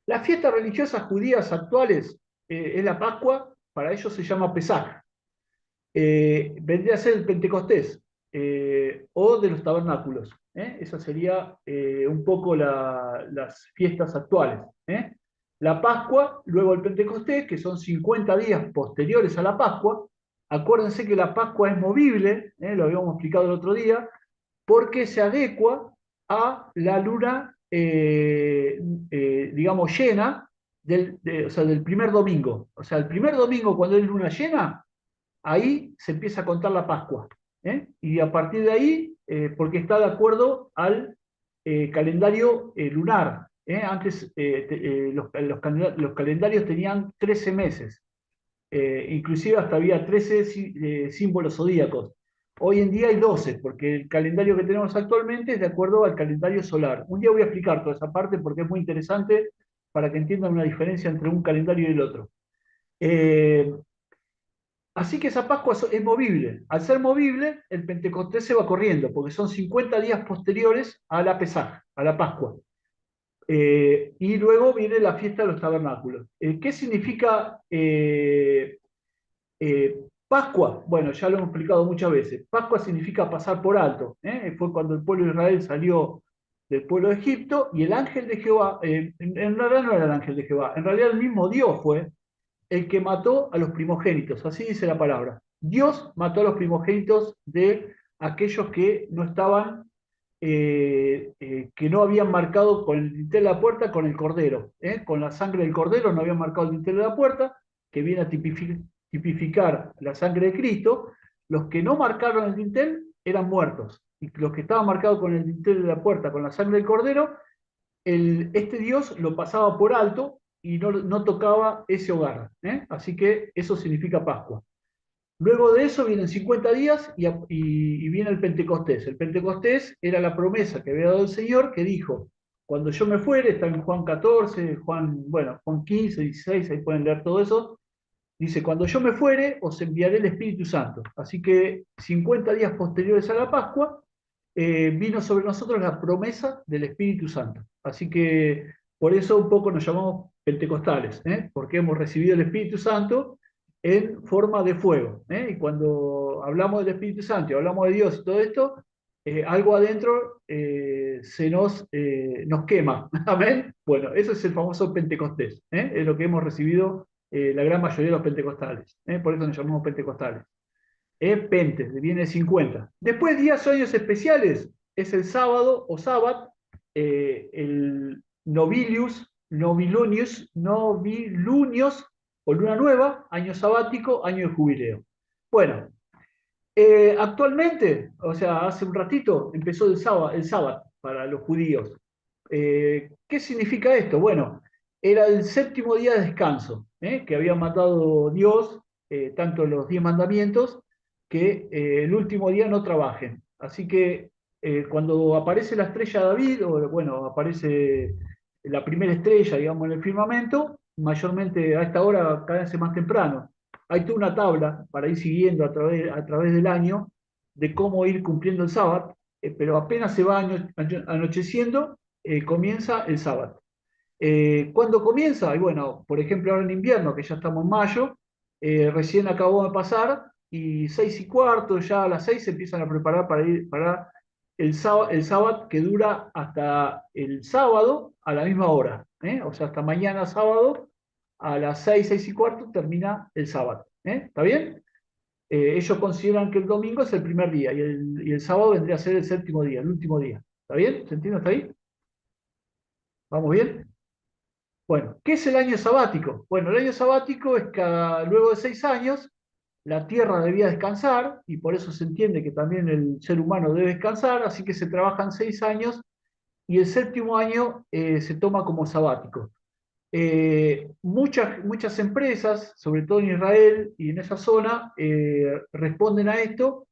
Las fiestas religiosas judías actuales es la Pascua, para ellos se llama Pesaj. Vendría a ser el Pentecostés o de los tabernáculos. Esa sería un poco las fiestas actuales. La Pascua, luego el Pentecostés, que son 50 días posteriores a la Pascua. Acuérdense que la Pascua es movible, lo habíamos explicado el otro día, porque se adecua a la luna, digamos, llena o sea, del primer domingo. O sea, el primer domingo cuando hay luna llena, ahí se empieza a contar la Pascua. Y a partir de ahí, porque está de acuerdo al calendario lunar. Antes los calendarios tenían 13 meses, inclusive hasta había 13 símbolos zodíacos. Hoy en día hay 12, porque el calendario que tenemos actualmente es de acuerdo al calendario solar. Un día voy a explicar toda esa parte porque es muy interesante para que entiendan una diferencia entre un calendario y el otro. Eh, Así que esa Pascua es movible. Al ser movible, el Pentecostés se va corriendo, porque son 50 días posteriores a la Pesaj, a la Pascua. Y luego viene la fiesta de los tabernáculos. ¿Qué significa Pascua? Bueno, ya lo hemos explicado muchas veces. Pascua significa pasar por alto. Fue cuando el pueblo de Israel salió del pueblo de Egipto y el ángel de Jehová, en realidad no era el ángel de Jehová, en realidad el mismo Dios fue el que mató a los primogénitos, así dice la palabra. Dios mató a los primogénitos de aquellos que no estaban, que no habían marcado con el dintel de la puerta con el cordero, con la sangre del cordero no habían marcado el dintel de la puerta, que viene a tipificar la sangre de Cristo. Los que no marcaron el dintel eran muertos, y los que estaban marcados con el dintel de la puerta, con la sangre del cordero, este Dios lo pasaba por alto y no tocaba ese hogar. Así que eso significa Pascua. Luego de eso vienen 50 días y viene el Pentecostés. El Pentecostés era la promesa que había dado el Señor, que dijo, cuando yo me fuere, está en Juan 14, Juan 15, 16, ahí pueden leer todo eso, dice, cuando yo me fuere, os enviaré el Espíritu Santo. Así que 50 días posteriores a la Pascua, vino sobre nosotros la promesa del Espíritu Santo. Así que por eso un poco nos llamamos pentecostales, porque hemos recibido el Espíritu Santo en forma de fuego. Y cuando hablamos del Espíritu Santo y hablamos de Dios y todo esto, algo adentro nos quema. Amén. Bueno, eso es el famoso Pentecostés. Es lo que hemos recibido la gran mayoría de los pentecostales. Por eso nos llamamos pentecostales. Pente, viene de 50. Después, días o años especiales, es el sábado o sábat, el novilunios o luna nueva, año sabático, año de jubileo. Bueno, actualmente, o sea, hace un ratito, empezó el sábado para los judíos. ¿Qué significa esto? Bueno, era el séptimo día de descanso, que había mandado Dios, tanto los 10 mandamientos, que el último día no trabajen. Así que cuando aparece la estrella de David, o bueno, aparece la primera estrella, digamos, en el firmamento, mayormente a esta hora cada vez más temprano. Hay toda una tabla para ir siguiendo a través del año de cómo ir cumpliendo el sábado, pero apenas se va anocheciendo, comienza el sábado. ¿Cuándo comienza? Y bueno, por ejemplo, ahora en invierno, que ya estamos en mayo, recién acabó de pasar, y 6:15, ya a las 6 se empiezan a preparar para ir para el sábado que dura hasta el sábado a la misma hora. O sea, hasta mañana sábado a las 6:15 termina el sábado. ¿Está bien? Ellos consideran que el domingo es el primer día y el sábado vendría a ser el séptimo día, el último día. ¿Está bien? ¿Se entiende hasta ahí? ¿Vamos bien? Bueno, ¿qué es el año sabático? Bueno, el año sabático es que luego de 6 años la Tierra debía descansar y por eso se entiende que también el ser humano debe descansar, así que se trabajan 6 años y el séptimo año se toma como sabático. Muchas empresas, sobre todo en Israel y en esa zona, responden a esto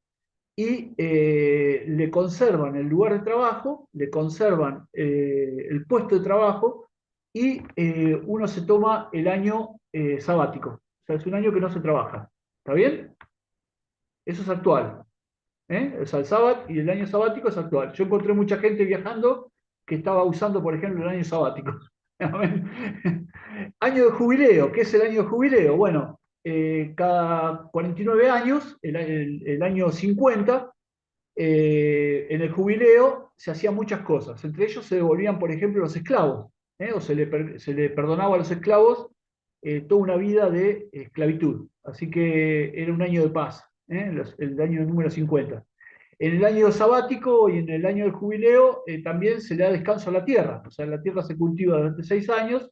y le conservan el lugar de trabajo, le conservan el puesto de trabajo y uno se toma el año sabático. O sea, es un año que no se trabaja. ¿Está bien? Eso es actual. O sea, el sábado y el año sabático es actual. Yo encontré mucha gente viajando que estaba usando, por ejemplo, el año sabático. Amén. Año de jubileo. ¿Qué es el año de jubileo? Bueno, cada 49 años, el año 50, en el jubileo se hacían muchas cosas. Entre ellos se devolvían, por ejemplo, los esclavos, o se le perdonaba a los esclavos toda una vida de esclavitud. Así que era un año de paz, el año número 50. En el año sabático y en el año del jubileo también se le da descanso a la tierra. O sea, la tierra se cultiva durante 6 años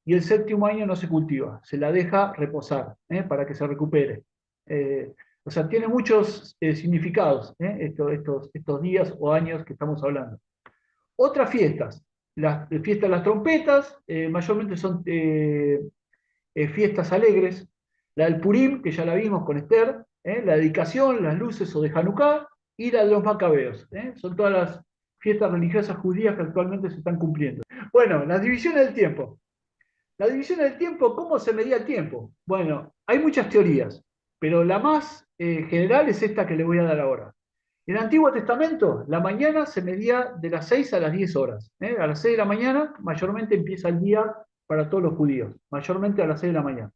y el séptimo año no se cultiva, se la deja reposar para que se recupere. O sea, tiene muchos significados estos días o años que estamos hablando. Otras fiestas, las fiestas de las trompetas, mayormente son fiestas alegres. La del Purim, que ya la vimos con Esther, la dedicación, las luces o de Hanukkah, y la de los macabeos. Son todas las fiestas religiosas judías que actualmente se están cumpliendo. Bueno, las divisiones del tiempo. La división del tiempo, ¿cómo se medía el tiempo? Bueno, hay muchas teorías, pero la más general es esta que le voy a dar ahora. En el Antiguo Testamento, la mañana se medía de las 6 a las 10 horas. A las 6 de la mañana, mayormente empieza el día para todos los judíos, mayormente a las 6 de la mañana.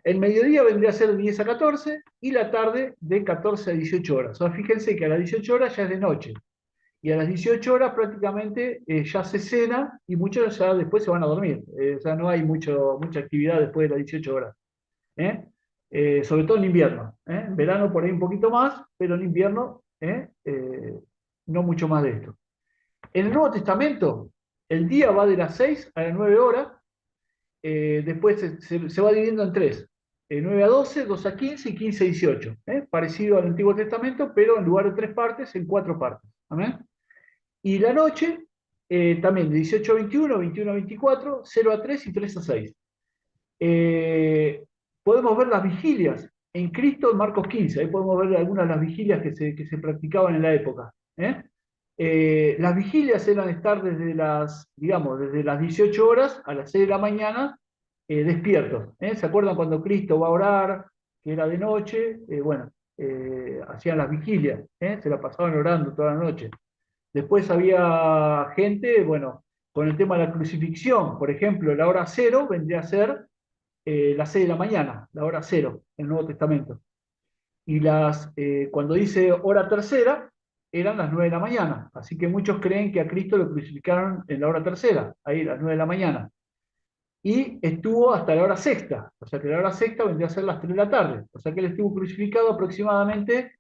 El mediodía vendría a ser de 10 a 14 y la tarde de 14 a 18 horas. O sea, fíjense que a las 18 horas ya es de noche y a las 18 horas prácticamente ya se cena y muchos ya después se van a dormir. O sea, no hay mucha actividad después de las 18 horas. ¿eh? Sobre todo en invierno. En verano por ahí un poquito más, pero en invierno no mucho más de esto. En el Nuevo Testamento, el día va de las 6 a las 9 horas, después se va dividiendo en tres. 9 a 12, 2 a 15 y 15 a 18. Parecido al Antiguo Testamento, pero en lugar de tres partes, en cuatro partes. ¿Amén? Y la noche, también de 18 a 21, 21 a 24, 0 a 3 y 3 a 6. Podemos ver las vigilias en Cristo en Marcos 15. Ahí podemos ver algunas de las vigilias que se practicaban en la época. Las vigilias eran estar desde digamos, desde las 18 horas a las 6 de la mañana despiertos. ¿Se acuerdan cuando Cristo va a orar, que era de noche? Bueno, hacían las vigilias, se la pasaban orando toda la noche. Después había gente, bueno, con el tema de la crucifixión, por ejemplo, la hora cero vendría a ser las 6 de la mañana, la hora cero, en el Nuevo Testamento. Y cuando dice hora tercera, eran las 9 de la mañana. Así que muchos creen que a Cristo lo crucificaron en la hora tercera, ahí, las 9 de la mañana. Y estuvo hasta la hora sexta, o sea que la hora sexta vendría a ser las 3 de la tarde. O sea que él estuvo crucificado aproximadamente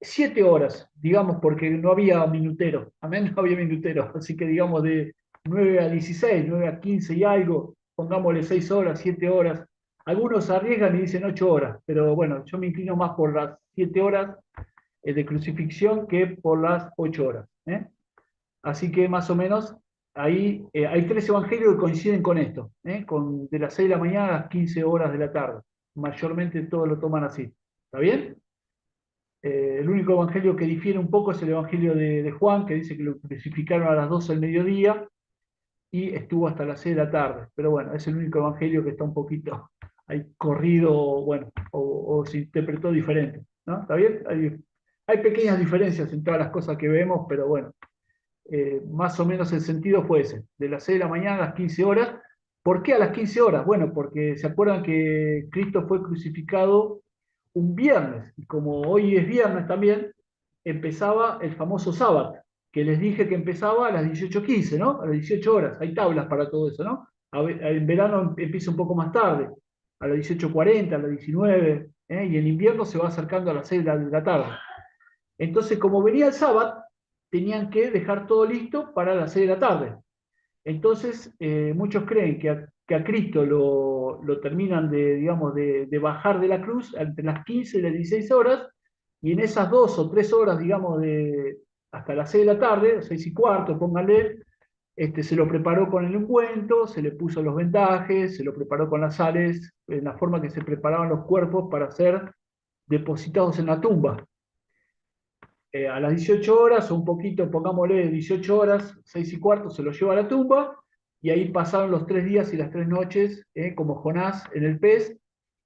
7 horas, digamos, porque no había minutero, amén, no había minutero, así que digamos de 9 a 16, 9 a 15 y algo, pongámosle 6 horas, 7 horas. Algunos arriesgan y dicen 8 horas, pero bueno, yo me inclino más por las 7 horas de crucifixión que por las 8 horas. Así que más o menos ahí hay tres evangelios que coinciden con esto, de las 6 de la mañana a las 15 horas de la tarde. Mayormente todos lo toman así. ¿Está bien? El único evangelio que difiere un poco es el evangelio de Juan, que dice que lo crucificaron a las 12 del mediodía y estuvo hasta las 6 de la tarde. Pero bueno, es el único evangelio que está un poquito ahí corrido, bueno, o se interpretó diferente. ¿No? ¿Está bien? Hay pequeñas diferencias en todas las cosas que vemos, pero bueno, más o menos el sentido fue ese, de las 6 de la mañana a las 15 horas. ¿Por qué a las 15 horas? Bueno, porque se acuerdan que Cristo fue crucificado un viernes, y como hoy es viernes también, empezaba el famoso sábado, que les dije que empezaba a las 18:15, ¿no? A las 18 horas, hay tablas para todo eso, ¿no? En verano empieza un poco más tarde, a las 18:40, a las 19, y en invierno se va acercando a las 6 de la tarde. Entonces, como venía el sábado, tenían que dejar todo listo para las 6 de la tarde. Entonces, muchos creen que a Cristo lo terminan digamos, de bajar de la cruz entre las 15 y las 16 horas, y en esas 2 o 3 horas, digamos, hasta las 6 de la tarde, 6:15, pónganle, se lo preparó con el ungüento, se le puso los vendajes, se lo preparó con las sales, en la forma que se preparaban los cuerpos para ser depositados en la tumba. A las 18 horas, o un poquito, pongámosle 18 horas, 6:15, se lo lleva a la tumba, y ahí pasaron los 3 días y las 3 noches, como Jonás en el pez,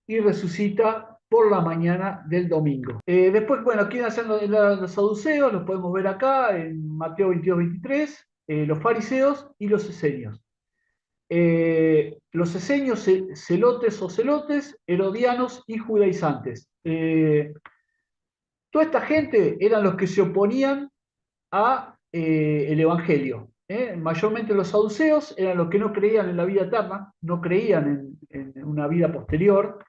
y resucita por la mañana del domingo. Después, bueno, ¿quiénes hacen los saduceos? Los podemos ver acá en Mateo 22-23, los fariseos y los esenios. los esenios, celotes o celotes, herodianos y judaizantes. Toda esta gente eran los que se oponían a el Evangelio. Mayormente los saduceos eran los que no creían en la vida eterna, no creían en una vida posterior.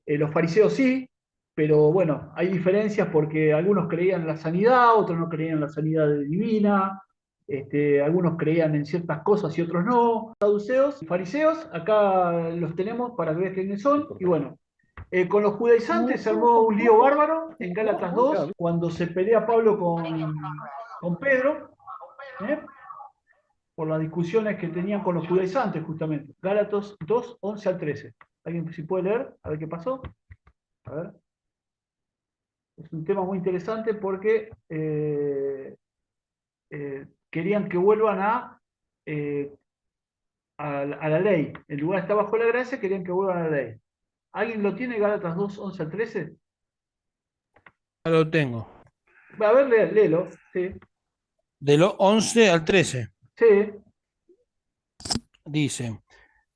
Los fariseos sí, pero bueno, hay diferencias porque algunos creían en la sanidad, otros no creían en la sanidad divina, algunos creían en ciertas cosas y otros no. Saduceos y fariseos, acá los tenemos para que vean quiénes son, y bueno, con los judaizantes se armó un lío bárbaro en Gálatas 2, cuando se pelea Pablo con Pedro, ¿eh? Por las discusiones que tenían con los judaizantes, justamente. Gálatas 2, 11 al 13. ¿Alguien si puede leer? A ver qué pasó. A ver. Es un tema muy interesante porque querían que vuelvan a la ley. El lugar está bajo la gracia, querían que vuelvan a la ley. ¿Alguien lo tiene, Gálatas 2, 11 al 13? Ya lo tengo. A ver, léelo. Sí, De lo 11 al 13 sí. dice,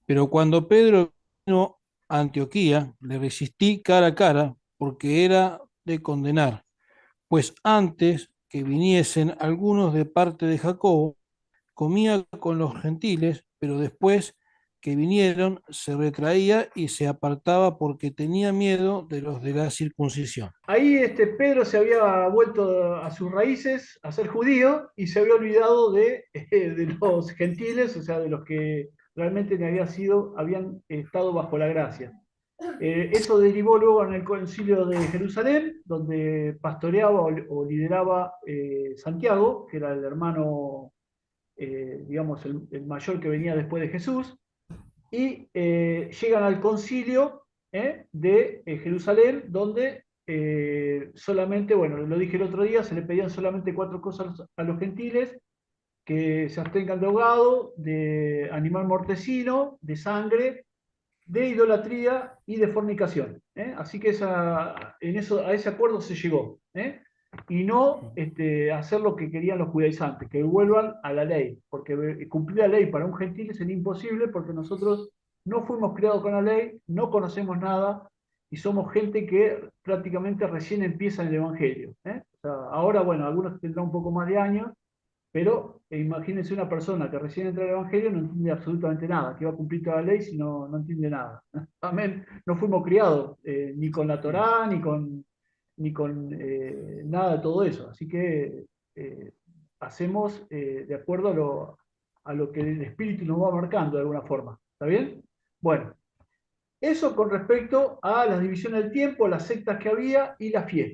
pero cuando Pedro vino a Antioquía, le resistí cara a cara porque era de condenar, pues antes que viniesen algunos de parte de Jacobo, comía con los gentiles, pero después que vinieron se retraía y se apartaba porque tenía miedo de los de la circuncisión. Ahí Pedro se había vuelto a sus raíces, a ser judío, y se había olvidado de los gentiles, o sea, de los que realmente habían estado bajo la gracia. Eso derivó luego en el concilio de Jerusalén, donde pastoreaba o lideraba Santiago, que era el hermano, digamos, el mayor que venía después de Jesús, y llegan al concilio de Jerusalén, donde solamente, bueno, lo dije el otro día, se le pedían solamente cuatro cosas a los gentiles: que se abstengan de ahogado, de animal mortecino, de sangre, de idolatría y de fornicación. Así que a ese acuerdo se llegó. Y no hacer lo que querían los judaizantes, que vuelvan a la ley, porque cumplir la ley para un gentil es imposible, porque nosotros no fuimos criados con la ley, no conocemos nada y somos gente que prácticamente recién empieza en el Evangelio. O sea, ahora, bueno, algunos tendrán un poco más de años, pero imagínense una persona que recién entra al Evangelio, no entiende absolutamente nada, que va a cumplir toda la ley si no entiende nada. Amén. No fuimos criados ni con la Torá, ni con nada de todo eso. Así que eh, hacemos de acuerdo a lo que el Espíritu nos va marcando de alguna forma. ¿Está bien? Bueno, eso con respecto a las divisiones del tiempo, las sectas que había y la fiesta.